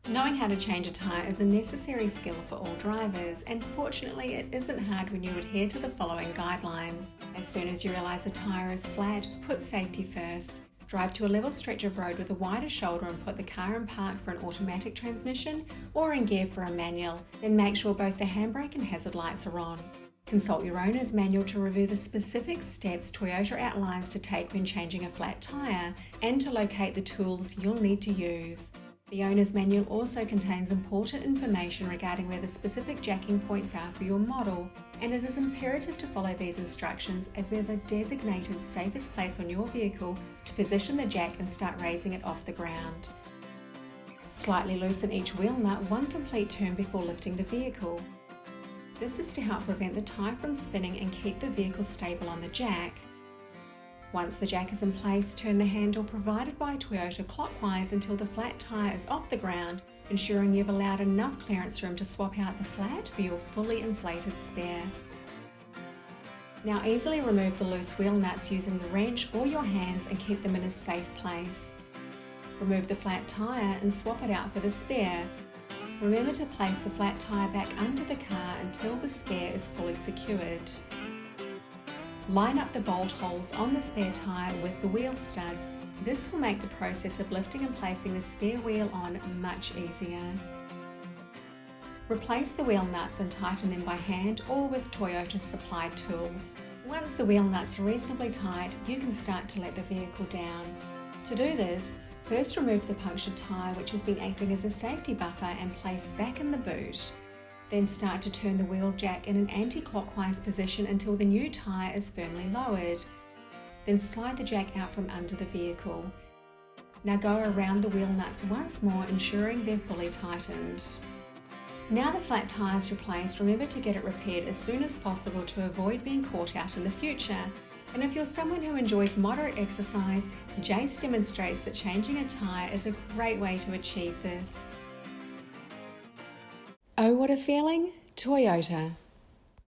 Knowing how to change a tyre is a necessary skill for all drivers, and fortunately it isn't hard when you adhere to the following guidelines. As soon as you realise a tyre is flat, put safety first. Drive to a level stretch of road with a wider shoulder and put the car in park for an automatic transmission or in gear for a manual, then make sure both the handbrake and hazard lights are on. Consult your owner's manual to review the specific steps Toyota outlines to take when changing a flat tyre and to locate the tools you'll need to use. The owner's manual also contains important information regarding where the specific jacking points are for your model, and it is imperative to follow these instructions as they're the designated safest place on your vehicle to position the jack and start raising it off the ground. Slightly loosen each wheel nut one complete turn before lifting the vehicle. This is to help prevent the tyre from spinning and keep the vehicle stable on the jack. Once the jack is in place, turn the handle provided by Toyota clockwise until the flat tyre is off the ground, ensuring you've allowed enough clearance room to swap out the flat for your fully inflated spare. Now easily remove the loose wheel nuts using the wrench or your hands and keep them in a safe place. Remove the flat tyre and swap it out for the spare. Remember to place the flat tyre back under the car until the spare is fully secured. Line up the bolt holes on the spare tyre with the wheel studs. This will make the process of lifting and placing the spare wheel on much easier. Replace the wheel nuts and tighten them by hand or with Toyota supplied tools. Once the wheel nuts are reasonably tight, you can start to let the vehicle down. To do this, first remove the punctured tyre which has been acting as a safety buffer and place back in the boot. Then start to turn the wheel jack in an anti-clockwise position until the new tyre is firmly lowered. Then slide the jack out from under the vehicle. Now go around the wheel nuts once more, ensuring they're fully tightened. Now the flat tyre is replaced, remember to get it repaired as soon as possible to avoid being caught out in the future. And if you're someone who enjoys moderate exercise, Jace demonstrates that changing a tyre is a great way to achieve this. Oh, what a feeling! Toyota.